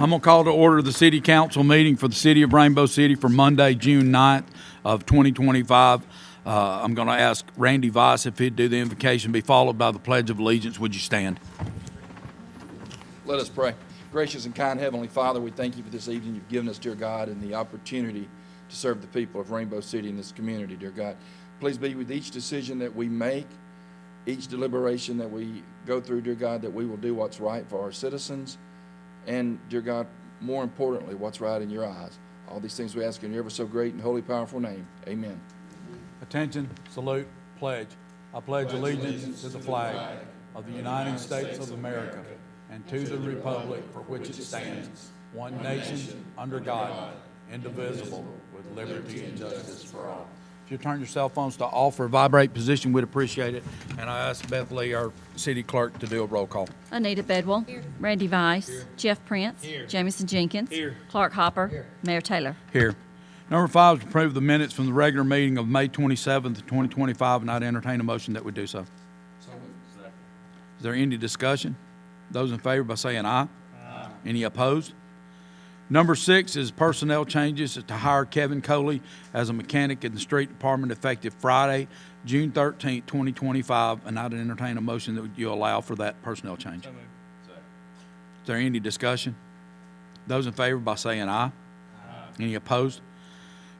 I'm going to call to order the City Council meeting for the City of Rainbow City for Monday, June 9th of 2025. I'm going to ask Randy Vice if he'd do the invocation, be followed by the Pledge of Allegiance. Would you stand? Let us pray. Gracious and kind Heavenly Father, we thank you for this evening you've given us, dear God, and the opportunity to serve the people of Rainbow City in this community, dear God. Please be with each decision that we make, each deliberation that we go through, dear God, that we will do what's right for our citizens, and, dear God, more importantly, what's right in your eyes. All these things we ask in your ever so great and holy, powerful name. Amen. Attention, salute, pledge. I pledge allegiance to the flag of the United States of America and to the republic for which it stands, one nation, under God, indivisible, with liberty and justice for all. If you turn your cell phones to off or vibrate position, we'd appreciate it. And I ask Beth Lee, our city clerk, to do a roll call. Anita Bedwell. Here. Randy Vice. Here. Jeff Prince. Here. Jamison Jenkins. Here. Clark Hopper. Here. Mayor Taylor. Here. Number 5 is to approve the minutes from the regular meeting of May 27th, 2025, and I'd entertain a motion that we do so. Is there any discussion? Those in favor by saying aye. Aye. Any opposed? Number 6 is personnel changes to hire Kevin Coley as a mechanic in the street department effective Friday, June 13th, 2025, and I'd entertain a motion that you allow for that personnel change. Is there any discussion? Those in favor by saying aye. Aye. Any opposed?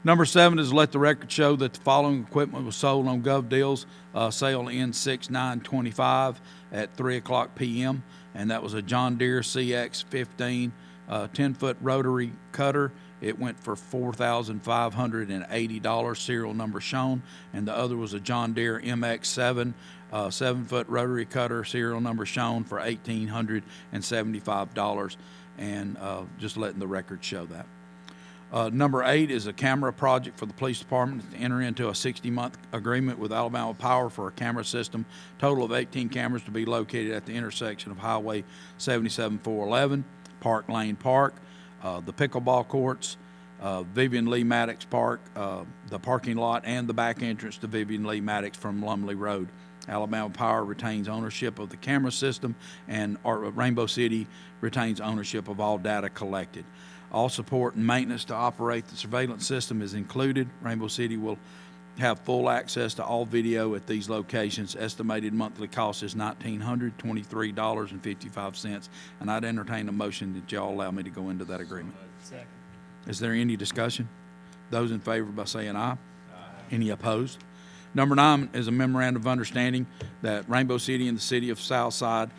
Number 7 is let the record show that the following equipment was sold on GovDeals. Sale ends 6/9/25 at 3 o'clock p.m. And that was a John Deere CX-15 10-foot rotary cutter. It went for $4,580, serial number shown. And the other was a John Deere MX-7 7-foot rotary cutter, serial number shown, for $1,875. And just letting the record show that. Number 8 is a camera project for the police department to enter into a 60-month agreement with Alabama Power for a camera system. Total of 18 cameras to be located at the intersection of Highway 77-411, Park Lane Park, the pickleball courts, Vivian Lee Maddox Park, the parking lot, and the back entrance to Vivian Lee Maddox from Lumley Road. Alabama Power retains ownership of the camera system, and Rainbow City retains ownership of all data collected. All support and maintenance to operate the surveillance system is included. Rainbow City will have full access to all video at these locations. Estimated monthly cost is $1,923.55, and I'd entertain a motion that y'all allow me to go into that agreement. Second. Is there any discussion? Those in favor by saying aye. Aye. Any opposed? Number 9 is a memorandum of understanding that Rainbow City and the city of Southside,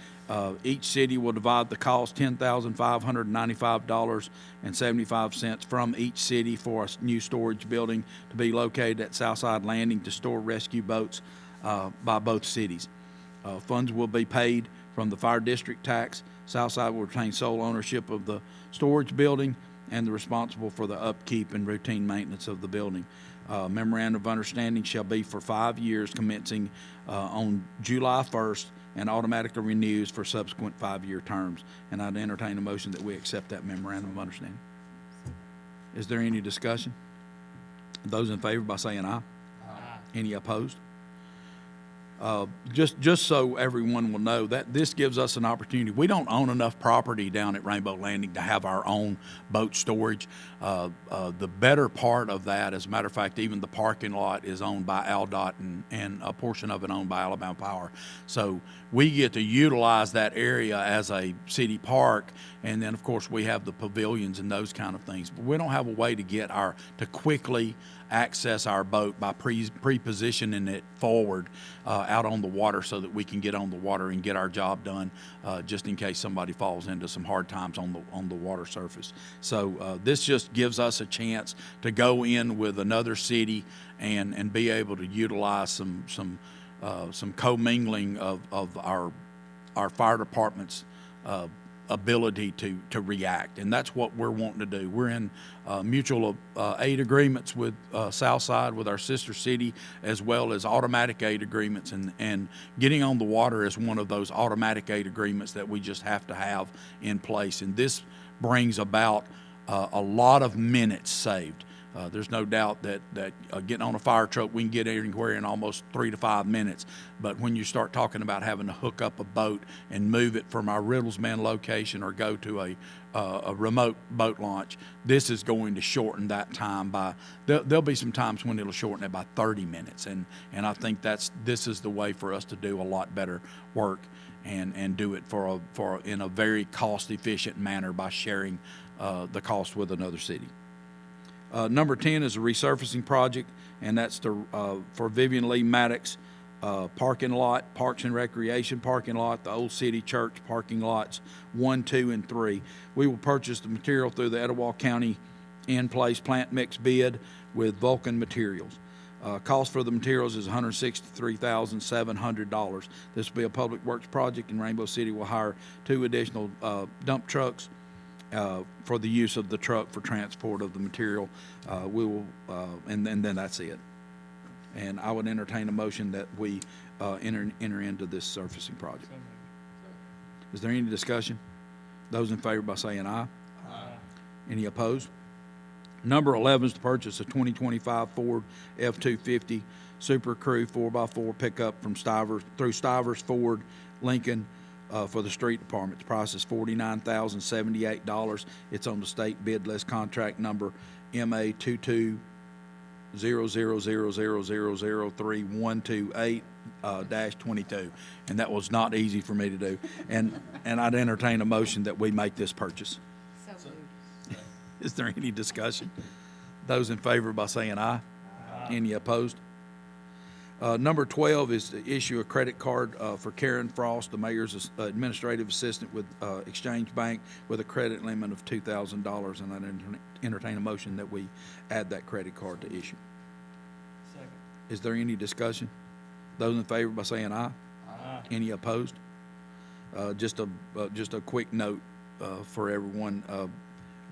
each city will divide the cost $10,595.75 from each city for a new storage building to be located at Southside Landing to store rescue boats by both cities. Funds will be paid from the fire district tax. Southside will retain sole ownership of the storage building and the responsible for the upkeep and routine maintenance of the building. Memorandum of understanding shall be for 5 years commencing on July 1st and automatically renews for subsequent 5-year terms. And I'd entertain a motion that we accept that memorandum of understanding. Is there any discussion? Those in favor by saying aye. Aye. Any opposed? Just so everyone will know, that this gives us an opportunity. We don't own enough property down at Rainbow Landing to have our own boat storage. The better part of that, as a matter of fact, even the parking lot is owned by ALDOT and a portion of it owned by Alabama Power. So we get to utilize that area as a city park, and then of course we have the pavilions and those kind of things. But we don't have a way to to quickly access our boat by pre-positioning it forward out on the water so that we can get on the water and get our job done just in case somebody falls into some hard times on the water surface. So this just gives us a chance to go in with another city and be able to utilize some commingling of our fire department's ability to react, and that's what we're wanting to do. We're in mutual aid agreements with Southside, with our sister city, as well as automatic aid agreements, and getting on the water is one of those automatic aid agreements that we just have to have in place, and this brings about a lot of minutes saved. There's no doubt that getting on a fire truck, we can get anywhere in almost 3 to 5 minutes. But when you start talking about having to hook up a boat and move it from our Riddlesman location or go to a remote boat launch, this is going to shorten that time by, there'll be some times when it'll shorten it by 30 minutes. And I think this is the way for us to do a lot better work and do it in a very cost-efficient manner by sharing the cost with another city. Number 10 is a resurfacing project, and that's for Vivian Lee Maddox parking lot, Parks and Recreation parking lot, the Old City Church parking lots 1, 2, and 3. We will purchase the material through the Etowah County in-place plant mix bid with Vulcan Materials. Cost for the materials is $163,700. This will be a public works project, and Rainbow City will hire 2 additional dump trucks for the use of the truck for transport of the material. And then that's it. And I would entertain a motion that we enter into this surfacing project. Is there any discussion? Those in favor by saying aye. Aye. Any opposed? Number 11 is to purchase a 2025 Ford F-250 Super Crew 4x4 pickup from Stivers Ford Lincoln for the street department. The price is $49,078. It's on the state bid list, contract number MA 2200000328-22, and that was not easy for me to do. And I'd entertain a motion that we make this purchase. So moved. Is there any discussion? Those in favor by saying aye. Aye. Any opposed? Number 12 is to issue a credit card for Karen Frost, the mayor's administrative assistant with Exchange Bank, with a credit limit of $2,000, and I'd entertain a motion that we add that credit card to issue. Second. Is there any discussion? Those in favor by saying aye. Aye. Any opposed? Just a quick note for everyone.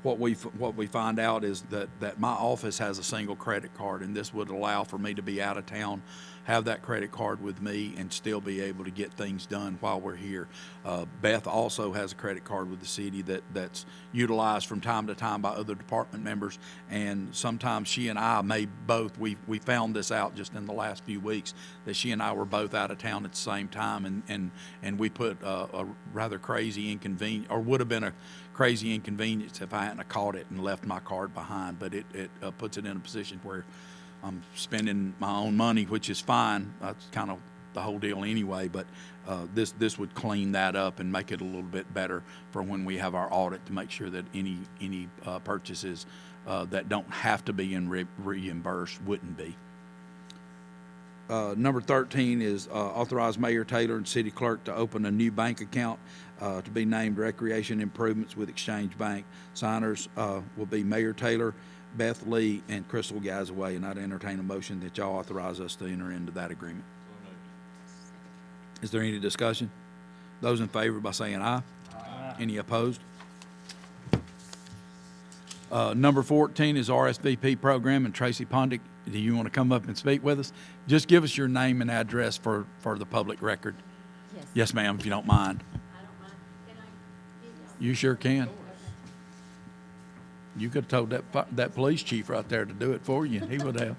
What we find out is that my office has a single credit card, and this would allow for me to be out of town, have that credit card with me, and still be able to get things done while we're here. Beth also has a credit card with the city that's utilized from time to time by other department members, and sometimes she and I may both, we found this out just in the last few weeks, that she and I were both out of town at the same time, and we put a rather crazy inconvenience, or would have been a crazy inconvenience if I hadn't caught it and left my card behind, but it puts it in a position where I'm spending my own money, which is fine. That's kind of the whole deal anyway, but this would clean that up and make it a little bit better for when we have our audit, to make sure that any purchases that don't have to be reimbursed wouldn't be. Number 13 is authorize Mayor Taylor and City Clerk to open a new bank account to be named Recreation Improvements with Exchange Bank. Signers will be Mayor Taylor, Beth Lee, and Crystal Gazaway, and I'd entertain a motion that y'all authorize us to enter into that agreement. Is there any discussion? Those in favor by saying aye. Aye. Any opposed? Number 14 is RSVP program, and Tracy Pondick, do you want to come up and speak with us? Just give us your name and address for the public record. Yes. Yes, ma'am, if you don't mind. I don't mind. Can I give y'all? You sure can. You could have told that police chief right there to do it for you, and he would have.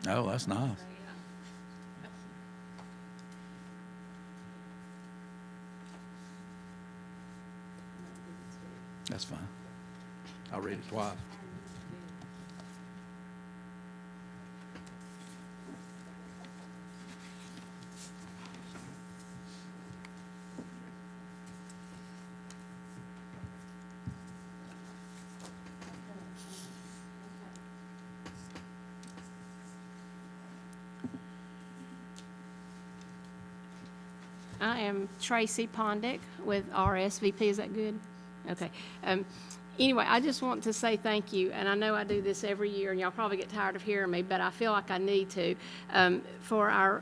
Oh, that's nice. That's fine. I'll read it twice. I am Tracy Pondick with RSVP. Is that good? Okay. Anyway, I just want to say thank you, and I know I do this every year, and y'all probably get tired of hearing me, but I feel like I need to. For our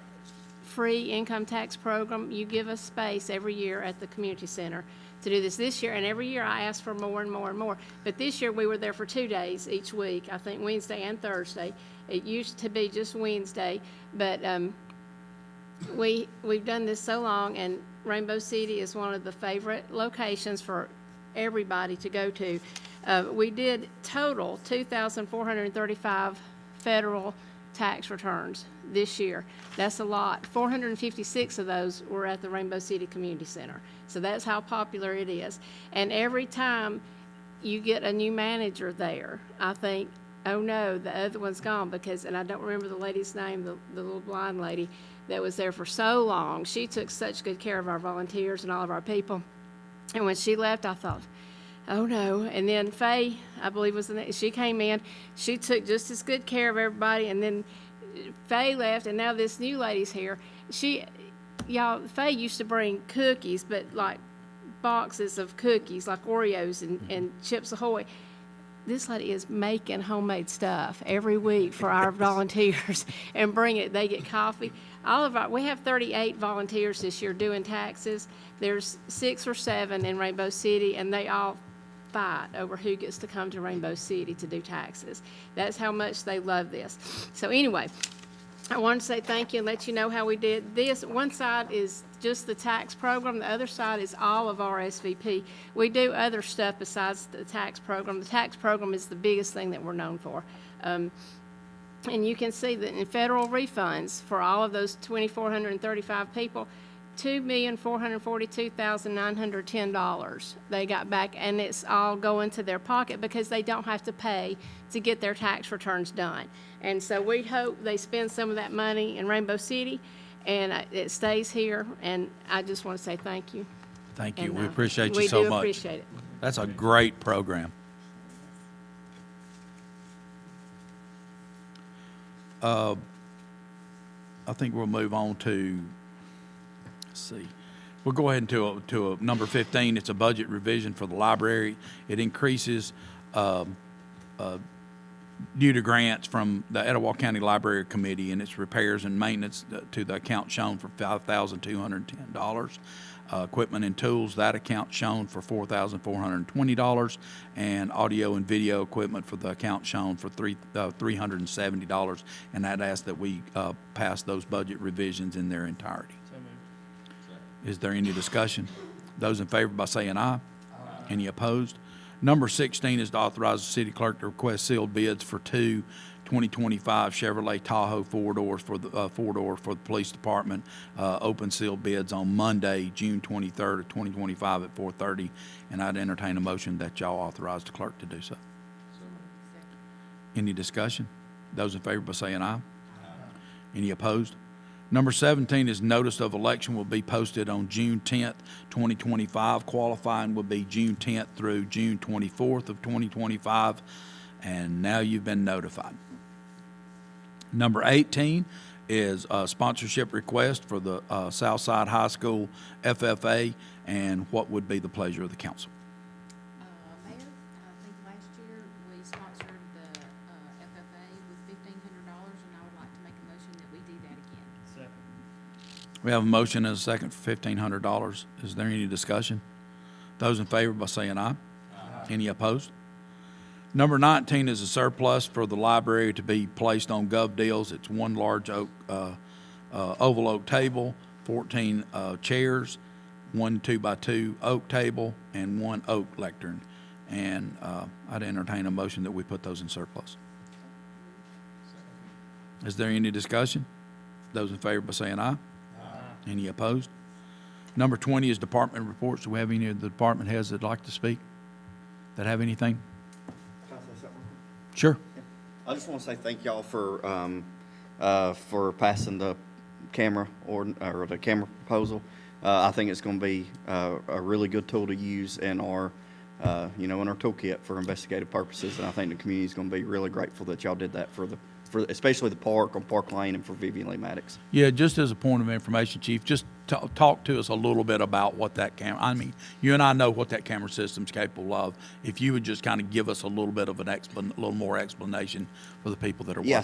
free income tax program, you give us space every year at the community center to do this year, and every year I ask for more and more and more. But this year we were there for 2 days each week, I think Wednesday and Thursday. It used to be just Wednesday, but we've done this so long, and Rainbow City is one of the favorite locations for everybody to go to. We did total 2,435 federal tax returns this year. That's a lot. 456 of those were at the Rainbow City Community Center. So that's how popular it is. And every time you get a new manager there, I think, oh no, the other one's gone, because, and I don't remember the lady's name, the little blind lady that was there for so long. She took such good care of our volunteers and all of our people. And when she left, I thought, oh no. And then Faye, I believe was the next, she came in, she took just as good care of everybody, and then Faye left, and now this new lady's here. Y'all, Faye used to bring cookies, but like boxes of cookies, like Oreos and Chips Ahoy. This lady is making homemade stuff every week for our volunteers and bring it. They get coffee. We have 38 volunteers this year doing taxes. There's 6 or 7 in Rainbow City, and they all fight over who gets to come to Rainbow City to do taxes. That's how much they love this. So anyway, I wanted to say thank you and let you know how we did this. One side is just the tax program. The other side is all of our RSVP. We do other stuff besides the tax program. The tax program is the biggest thing that we're known for. And you can see that in federal refunds for all of those 2,435 people, $2,442,910 they got back, and it's all going to their pocket because they don't have to pay to get their tax returns done. And so we hope they spend some of that money in Rainbow City, and it stays here. And I just want to say thank you. Thank you. And, We appreciate you so We do much. appreciate it. That's a great program. I think we'll move on to, let's see. We'll go ahead to a number 15. It's a budget revision for the library. It increases due to grants from the Etowah County Library Committee and its repairs and maintenance to the account shown for $5,210. Equipment and tools, that account shown for $4,420, and audio and video equipment for the account shown for $370. And I'd ask that we pass those budget revisions in their entirety. Is there any discussion? Those in favor by saying aye. Any opposed? Number 16 is to authorize the city clerk to request sealed bids for 2 2025 Chevrolet Tahoe four-doors for the police department. Open sealed bids on Monday, June 23rd of 2025 at 4:30. And I'd entertain a motion that y'all authorize the clerk to do so. Any discussion? Those in favor by saying aye. Any opposed? Number 17 is notice of election will be posted on June 10th, 2025. Qualifying will be June 10th through June 24th of 2025. And now you've been notified. Number 18 is a sponsorship request for the Southside High School FFA, and what would be the pleasure of the council? Mayor, I think last year we sponsored the FFA with $1,500, and I would like to make a motion that we do that again. Second. We have a motion and a second for $1,500. Is there any discussion? Those in favor by saying aye. Any opposed? Number 19 is a surplus for the library to be placed on Gov Deals. It's one large oak, oval oak table, 14 chairs, one 2x2 oak table, and one oak lectern. And I'd entertain a motion that we put those in surplus. Is there any discussion? Those in favor by saying aye. Any opposed? Number 20 is department reports. Do we have any of the department heads that'd like to speak? That have anything? Can I say something? Sure. I just want to say thank y'all for passing the camera or the camera proposal. I think it's going to be a really good tool to use in our in our toolkit for investigative purposes, and I think the community is going to be really grateful that y'all did that for especially the park on Park Lane and for Vivian Lee Maddox. Yeah, just as a point of information, Chief, just talk to us a little bit about what that camera, I mean, you and I know what that camera system's capable of. If you would just kind of give us a little bit of a little more explanation for the people that are watching. Yeah,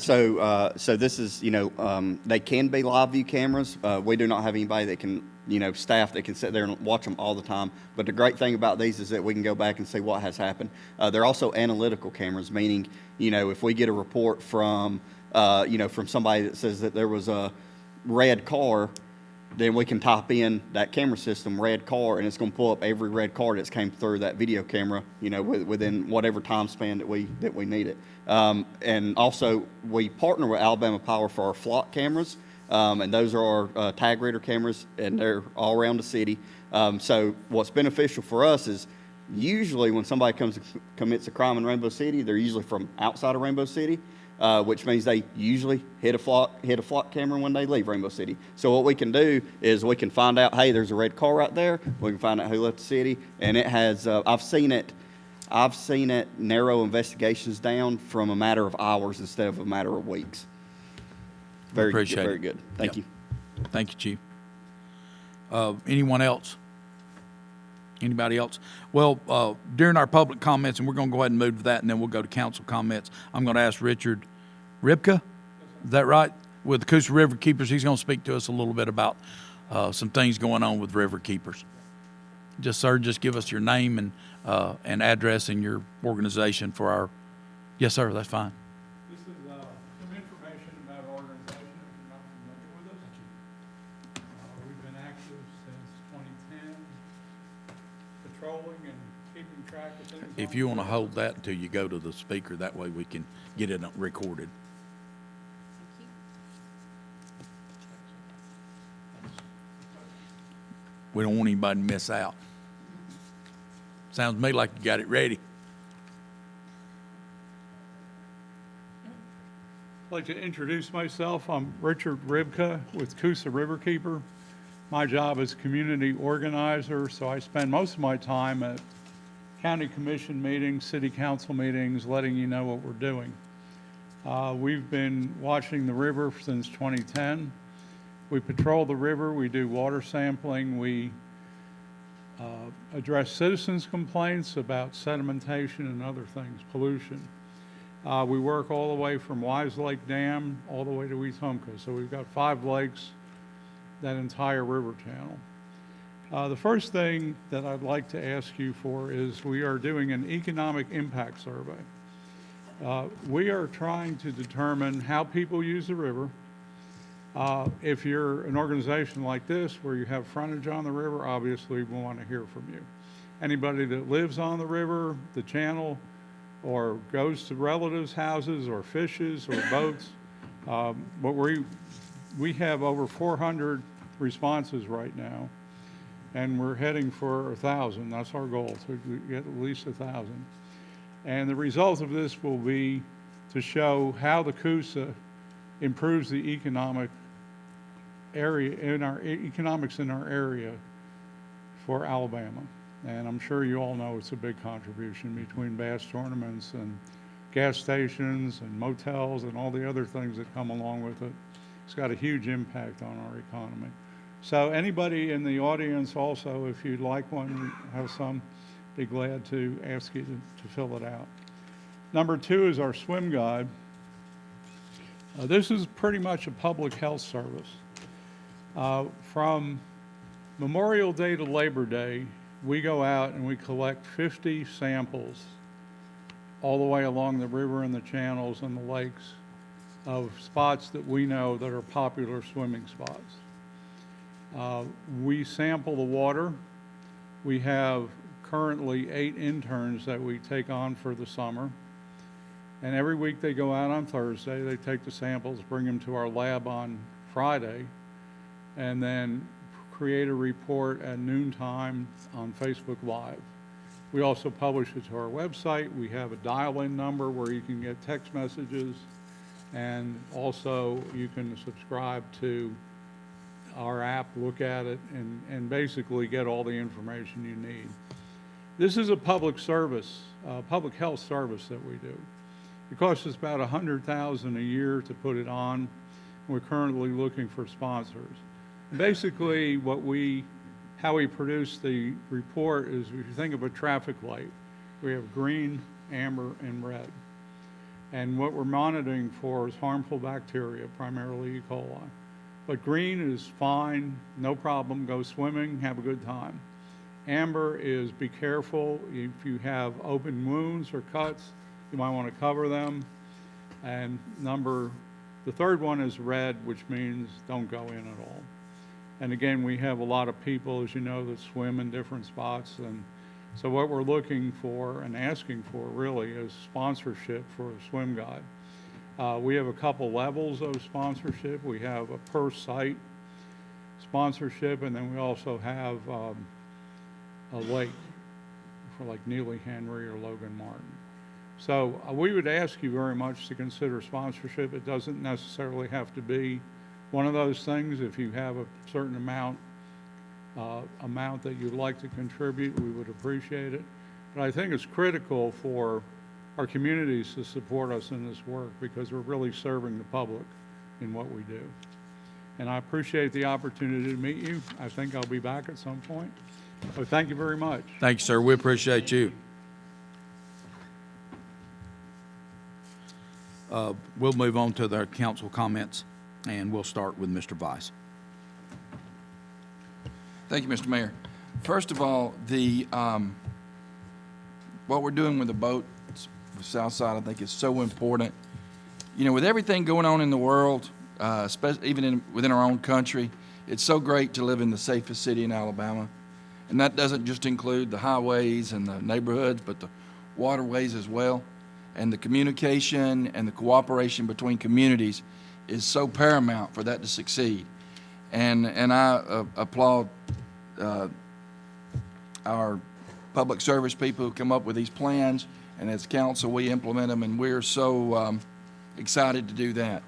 so this is, they can be live view cameras. We do not have anybody that can, staff that can sit there and watch them all the time. But the great thing about these is that we can go back and see what has happened. They're also analytical cameras, meaning, if we get a report from somebody that says that there was a red car then we can type in that camera system, red car, and it's going to pull up every red car that's came through that video camera, you know, within whatever time span that we need it. And also, we partner with Alabama Power for our flock cameras, and those are our tag reader cameras, and they're all around the city. So what's beneficial for us is usually when somebody commits a crime in Rainbow City, they're usually from outside of Rainbow City. Which means they usually hit a flock camera when they leave Rainbow City. So what we can do is we can find out, hey, there's a red car right there. We can find out who left the city, and it has. I've seen it narrow investigations down from a matter of hours instead of a matter of weeks. Very good. Appreciate Very it. good. Thank Yep. you. Thank you, Chief. Anyone else? Anybody else? Well, during our public comments, and we're going to go ahead and move to that, and then we'll go to council comments. I'm going to ask Richard Ribka, is that right? With the Coosa River Keepers, he's going to speak to us a little bit about some things going on with River Keepers. Sir, just give us your name and address and your organization for our. Yes, sir. That's fine. This is some information about our organization if you're not familiar with us. We've been active since 2010, patrolling and keeping track of things. If you want to hold that until you go to the speaker, that way we can get it recorded. Thank you. We don't want anybody to miss out. Sounds to me like you got it ready. I'd like to introduce myself. I'm Richard Ribka with Coosa River Keeper. My job is community organizer, so I spend most of my time at county commission meetings, city council meetings, letting you know what we're doing. We've been watching the river since 2010. We patrol the river, we do water sampling, we address citizens' complaints about sedimentation and other things, pollution. We work all the way from Wise Lake Dam all the way to Wetumpka. So we've got 5 lakes, that entire river channel. The first thing that I'd like to ask you for is we are doing an economic impact survey. We are trying to determine how people use the river. If you're an organization like this where you have frontage on the river, obviously we want to hear from you. Anybody that lives on the river, the channel, or goes to relatives' houses or fishes or boats, but we have over 400 responses right now, and we're heading for 1,000. That's our goal, to get at least 1,000. And the result of this will be to show how the Coosa improves the economics in our area for Alabama. And I'm sure you all know it's a big contribution between bass tournaments and gas stations and motels and all the other things that come along with it. It's got a huge impact on our economy. So anybody in the audience also, if you'd like one, have some, be glad to ask you to fill it out. Number 2 is our swim guide. This is pretty much a public health service. From Memorial Day to Labor Day, we go out and we collect 50 samples all the way along the river and the channels and the lakes of spots that we know that are popular swimming spots. We sample the water. We have currently 8 interns that we take on for the summer. And every week they go out on Thursday, they take the samples, bring them to our lab on Friday, and then create a report at noontime on Facebook Live. We also publish it to our website. We have a dial-in number where you can get text messages, and also you can subscribe to our app, look at it, and basically get all the information you need. This is a public service, public health service that we do. It costs us about $100,000 a year to put it on. We're currently looking for sponsors. Basically, how we produce the report is, if you think of a traffic light, we have green, amber, and red. And what we're monitoring for is harmful bacteria, primarily E. coli. But green is fine, no problem, go swimming, have a good time. Amber is be careful. If you have open wounds or cuts, you might want to cover them. And the third one is red, which means don't go in at all. And again, we have a lot of people, as you know, that swim in different spots. And so what we're looking for and asking for really is sponsorship for a swim guide. We have a couple levels of sponsorship. We have a per site sponsorship, and then we also have a lake for like Neely Henry or Logan Martin. So we would ask you very much to consider sponsorship. It doesn't necessarily have to be one of those things. If you have a certain amount that you'd like to contribute, we would appreciate it. But I think it's critical for our communities to support us in this work because we're really serving the public in what we do. And I appreciate the opportunity to meet you. I think I'll be back at some point. So thank you very much. Thank you, sir. We appreciate you. We'll move on to the council comments, and we'll start with Mr. Vice. Thank you, Mr. Mayor. First of all, what we're doing with the boats, the South Side, I think is so important. You know, with everything going on in the world, especially even within our own country, it's so great to live in the safest city in Alabama. And that doesn't just include the highways and the neighborhoods, but the waterways as well. And the communication and the cooperation between communities is so paramount for that to succeed. And I applaud our public service people who come up with these plans, and as council we implement them, and we're so excited to do that.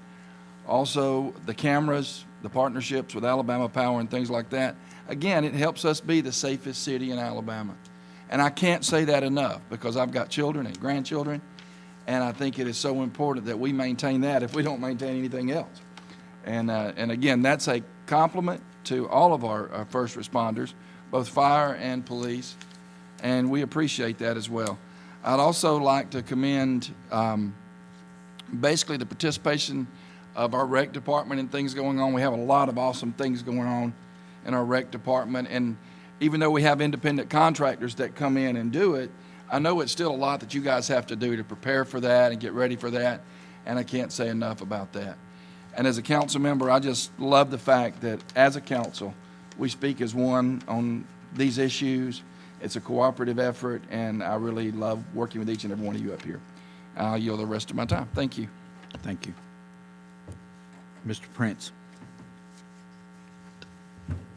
Also, the cameras, the partnerships with Alabama Power and things like that, again, it helps us be the safest city in Alabama. And I can't say that enough because I've got children and grandchildren, and I think it is so important that we maintain that if we don't maintain anything else. And again, that's a compliment to all of our first responders, both fire and police, and we appreciate that as well. I'd also like to commend basically the participation of our rec department and things going on. We have a lot of awesome things going on in our rec department, and even though we have independent contractors that come in and do it, I know it's still a lot that you guys have to do to prepare for that and get ready for that, and I can't say enough about that. And as a council member, I just love the fact that as a council, we speak as one on these issues. It's a cooperative effort, and I really love working with each and every one of you up here. I'll yield the rest of my time. Thank you. Thank you. Mr. Prince.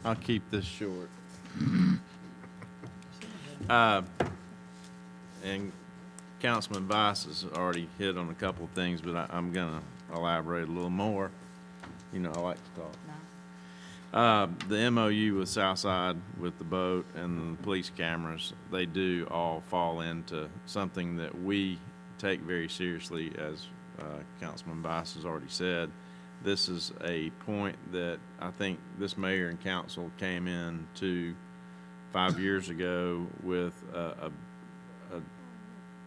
I'll keep this short. And Councilman Vice has already hit on a couple of things, but I'm going to elaborate a little more. You know, I like to talk. The MOU with Southside with the boat and the police cameras, they do all fall into something that we take very seriously, as Councilman Vice has already said. This is a point that I think this mayor and council came in to 5 years ago with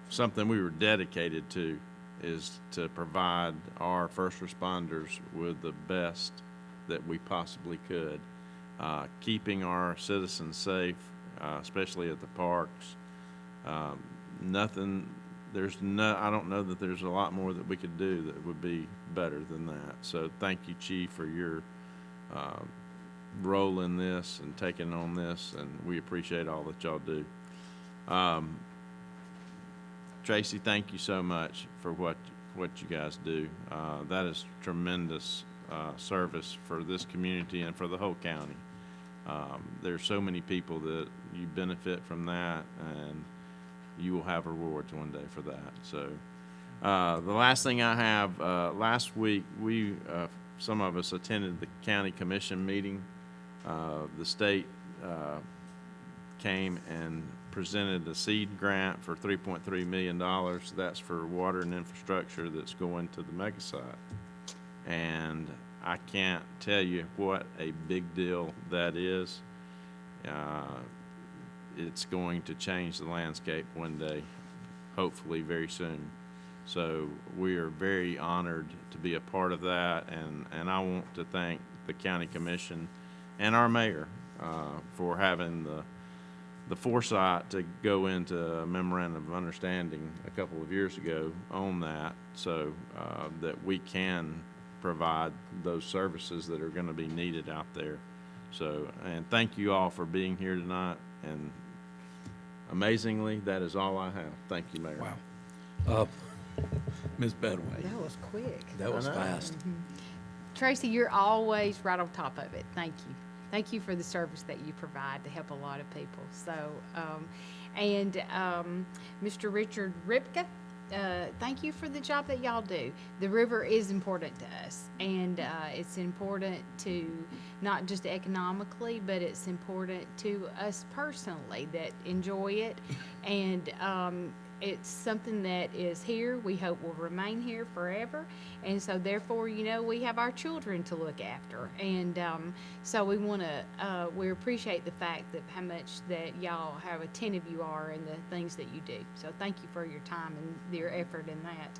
something we were dedicated to, is to provide our first responders with the best that we possibly could, keeping our citizens safe, especially at the parks. I don't know that there's a lot more that we could do that would be better than that. So thank you, Chief, for your role in this and taking on this, and we appreciate all that y'all do. Tracy, thank you so much for what you guys do. That is tremendous service for this community and for the whole county. There's so many people that you benefit from that, and you will have rewards one day for that. So the last thing I have, last week some of us attended the county commission meeting. The state came and presented a seed grant for $3.3 million. That's for water and infrastructure that's going to the mega site. And I can't tell you what a big deal that is. It's going to change the landscape one day, hopefully very soon. So we are very honored to be a part of that, and I want to thank the county commission and our mayor for having the foresight to go into a memorandum of understanding a couple of years ago on that, so that we can provide those services that are going to be needed out there. So, and thank you all for being here tonight, and amazingly, that is all I have. Thank you, Mayor. Wow. Ms. Bedway, That was quick. that was fast. Tracy, you're always right on top of it. Thank you. Thank you for the service that you provide to help a lot of people. So, Mr. Richard Ripka, thank you for the job that y'all do. The river is important to us, and it's important to not just economically, but it's important to us personally that enjoy it. And it's something that is here, we hope will remain here forever. And so therefore, you know, we have our children to look after. And so we want to, we appreciate the fact that how much that y'all, how attentive you are in the things that you do. So thank you for your time and your effort in that.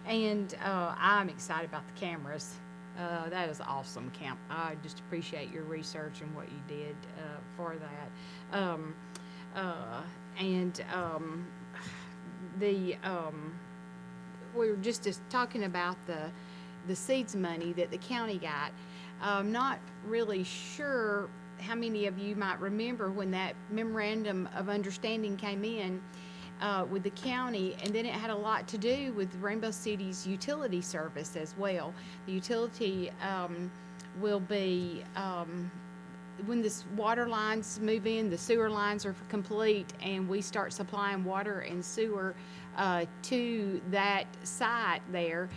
I'm excited about the cameras. That is awesome, Camp. I just appreciate your research and what you did for that. We were just talking about the seeds money that the county got. I'm not really sure how many of you might remember when that memorandum of understanding came in with the county, and then it had a lot to do with Rainbow City's utility service as well. The utility will be when the water lines move in, the sewer lines are complete, and we start supplying water and sewer to that site there,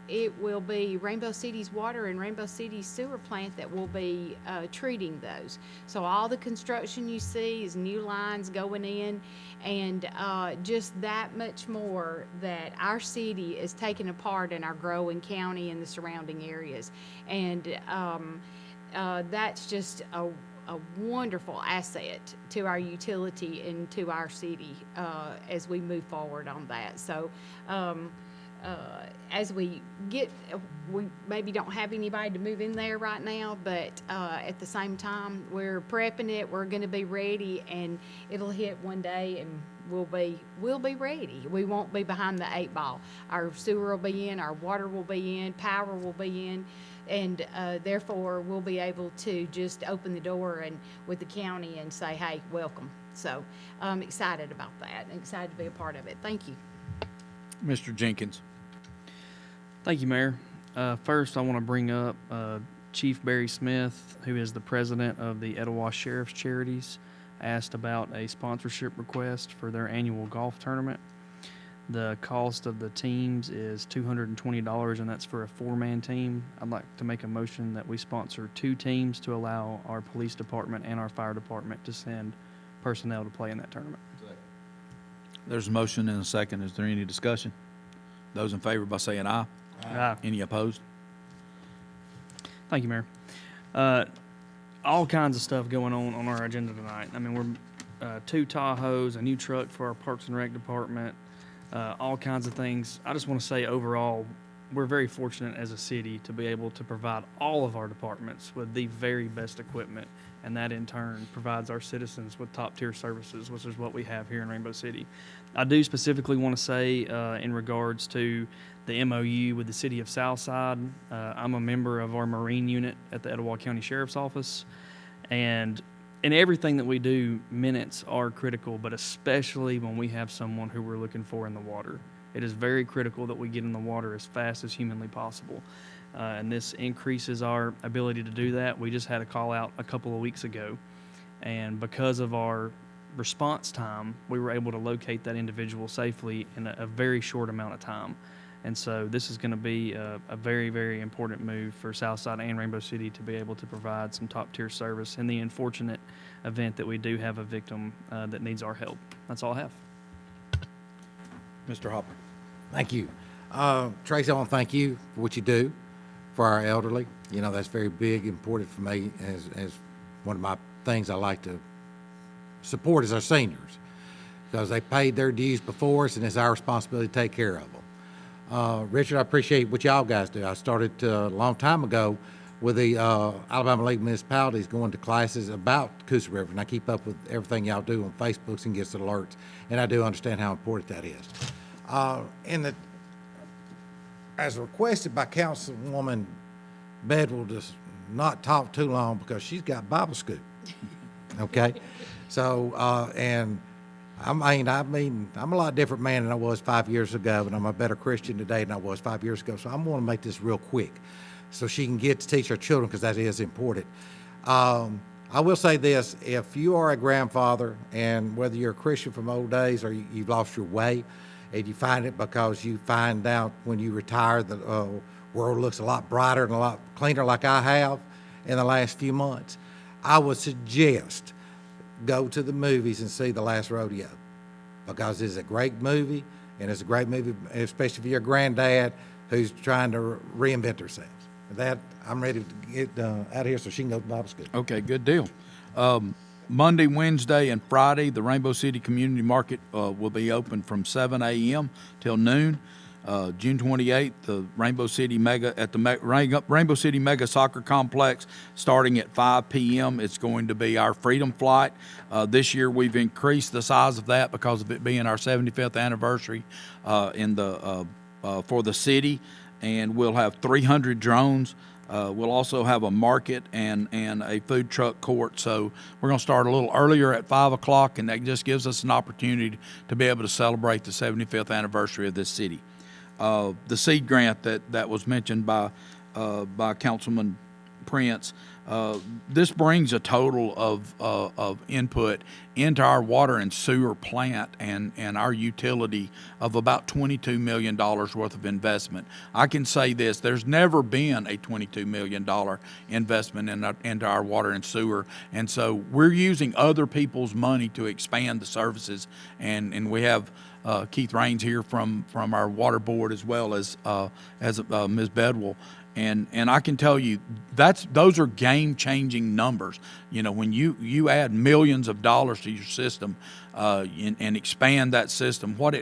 it will be Rainbow City's water and Rainbow City's sewer plant that will be treating those. So all the construction you see is new lines going in, and just that much more that our city is taking a part in our growing county and the surrounding areas. And that's just a wonderful asset to our utility and to our city as we move forward on that. So as we maybe don't have anybody to move in there right now, but at the same time, we're prepping it. We're going to be ready, and it'll hit one day, and we'll be ready. We won't be behind the 8 ball. Our sewer will be in, our water will be in, power will be in, and therefore we'll be able to just open the door and with the county and say, hey, welcome. So I'm excited about that and excited to be a part of it. Thank you. Mr. Jenkins. Thank you, Mayor. First, I want to bring up Chief Barry Smith, who is the president of the Etowah Sheriff's Charities, asked about a sponsorship request for their annual golf tournament. The cost of the teams is $220, and that's for a 4-man team. I'd like to make a motion that we sponsor 2 teams to allow our police department and our fire department to send personnel to play in that tournament. There's a motion and a second. Is there any discussion? Those in favor by saying aye. Aye. Any opposed? Thank you, Mayor. All kinds of stuff going on our agenda tonight. I mean, we're 2 Tahoes, a new truck for our Parks and Rec department, all kinds of things. I just want to say overall, we're very fortunate as a city to be able to provide all of our departments with the very best equipment, and that in turn provides our citizens with top-tier services, which is what we have here in Rainbow City. I do specifically want to say in regards to the MOU with the City of Southside, I'm a member of our Marine unit at the Etowah County Sheriff's Office, and in everything that we do, minutes are critical, but especially when we have someone who we're looking for in the water. It is very critical that we get in the water as fast as humanly possible. And this increases our ability to do that. We just had a call out a couple of weeks ago, and because of our response time, we were able to locate that individual safely in a very short amount of time. And so this is going to be a very, very important move for Southside and Rainbow City to be able to provide some top-tier service in the unfortunate event that we do have a victim that needs our help. That's all I have. Mr. Hopper. Thank you. Tracy, I want to thank you for what you do for our elderly. You know, that's very big, important for me as one of my things I like to support is our seniors, because they paid their dues before us, and it's our responsibility to take care of them. Richard, I appreciate what y'all guys do. I started a long time ago with the Alabama League of Municipalities going to classes about Coosa River, and I keep up with everything y'all do on Facebook and gets alerts, and I do understand how important that is. As requested by Councilwoman Bedwell not talk too long because she's got Bible school. Okay? So, and I mean, I'm a lot different man than I was 5 years ago, and I'm a better Christian today than I was 5 years ago. So I'm going to make this real quick so she can get to teach her children, because that is important. I will say this: if you are a grandfather, and whether you're a Christian from old days or you've lost your way, and you find it because you find out when you retire the world looks a lot brighter and a lot cleaner, like I have in the last few months, I would suggest go to the movies and see The Last Rodeo, because it's a great movie, and it's a great movie, especially for your granddad who's trying to reinvent themselves. That, I'm ready to get out of here so she can go to Bible school. Okay, good deal. Monday, Wednesday, and Friday, the Rainbow City Community Market will be open from 7 a.m. till noon. June 28th, the Rainbow City Rainbow City Mega Soccer Complex, starting at 5 p.m. It's going to be our Freedom Flight. This year, we've increased the size of that because of it being our 75th anniversary for the city, and we'll have 300 drones. We'll also have a market and a food truck court. So we're going to start a little earlier at 5 o'clock, and that just gives us an opportunity to be able to celebrate the 75th anniversary of this city. The seed grant that was mentioned by Councilman Prince, this brings a total of input into our water and sewer plant and our utility of about $22 million worth of investment. I can say this: there's never been a $22 million investment into our water and sewer, and so we're using other people's money to expand the services, and we have Keith Raines here from our water board, as well as Ms. Bedwell. And I can tell you those are game-changing numbers. You know, when you add millions of dollars to your system and expand that system, what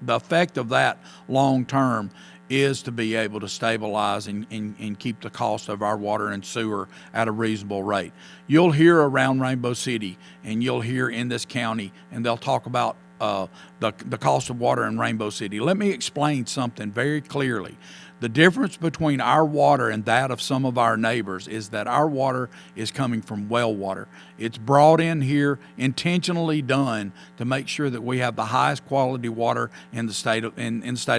the effect of that long term is to be able to stabilize and keep the cost of our water and sewer at a reasonable rate. You'll hear around Rainbow City, and you'll hear in this county, and they'll talk about the cost of water in Rainbow City. Let me explain something very clearly. The difference between our water and that of some of our neighbors is that our water is coming from well water. It's brought in here, intentionally done to make sure that we have the highest quality water in the state of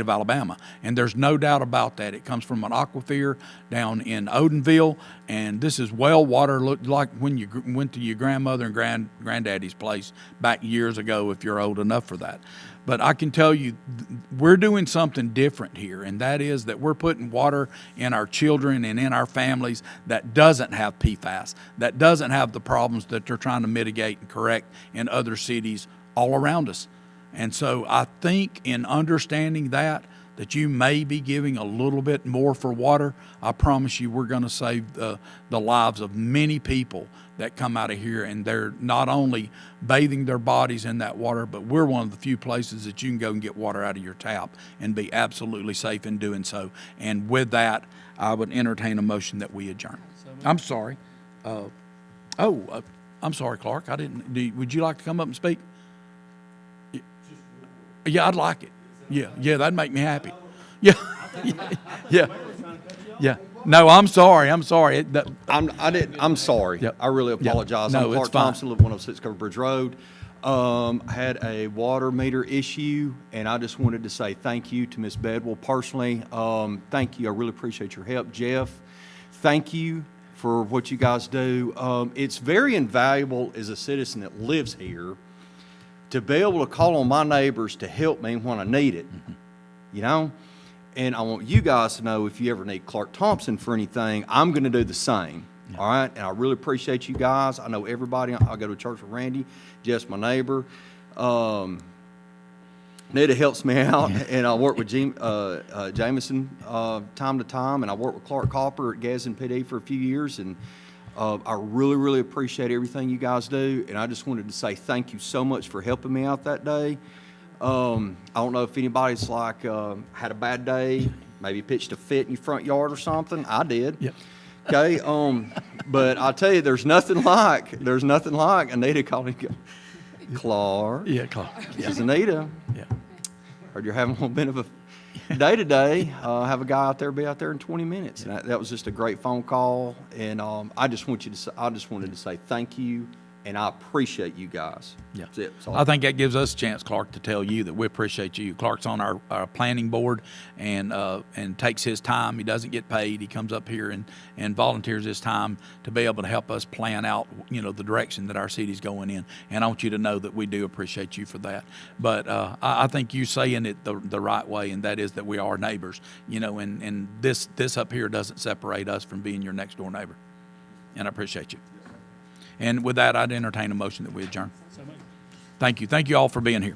Alabama. And there's no doubt about that. It comes from an aquifer down in Odenville, and this is well water. Looked like when you went to your grandmother and granddaddy's place back years ago, if you're old enough for that. But I can tell you, we're doing something different here, and that is that we're putting water in our children and in our families that doesn't have PFAS, that doesn't have the problems that they're trying to mitigate and correct in other cities all around us. And so I think in understanding that you may be giving a little bit more for water, I promise you we're going to save the lives of many people that come out of here, and they're not only bathing their bodies in that water, but we're one of the few places that you can go and get water out of your tap and be absolutely safe in doing so. And with that, I would entertain a motion that we adjourn. I'm sorry. I'm sorry, Clark. Would you like to come up and speak? Yeah, I'd like it. Yeah, that'd make me happy. Yeah. No, I'm sorry. I'm sorry. I'm sorry. Yep. I really apologize. No, I'm it's Clark fine. Thompson, live 106 Covered Bridge Road. I had a water meter issue, and I just wanted to say thank you to Ms. Bedwell personally. Thank you. I really appreciate your help. Jeff, thank you for what you guys do. It's very invaluable as a citizen that lives here to be able to call on my neighbors to help me when I need it, you know? And I want you guys to know, if you ever need Clark Thompson for anything, I'm going to do the same, all right? And I really appreciate you guys. I know everybody. I go to church with Randy. Jeff's my neighbor. Nita helps me out, and I work with Jameson time to time, and I work with Clark Copper at Gadsden PD for a few years, and I really, really appreciate everything you guys do, and I just wanted to say thank you so much for helping me out that day. I don't know if anybody's had a bad day, maybe pitched a fit in your front yard or something. I did. Yep. Okay. But I'll tell you, there's nothing like Anita calling Clark. Yeah, Clark. This is Anita. Yeah. Heard you're having a little bit of a day to day, have a guy out there be out there in 20 minutes. And that was just a great phone call. And I just wanted to say thank you, and I appreciate you guys. Yeah. That's it. That's all. I think that gives us a chance, Clark, to tell you that we appreciate you. Clark's on our planning board and takes his time. He doesn't get paid. He comes up here and volunteers his time to be able to help us plan out, the direction that our city's going in. And I want you to know that we do appreciate you for that. But I think you saying it the right way, and that is that we are neighbors, and this up here doesn't separate us from being your next door neighbor. And I appreciate you. And with that, I'd entertain a motion that we adjourn. Thank you. Thank you all for being here.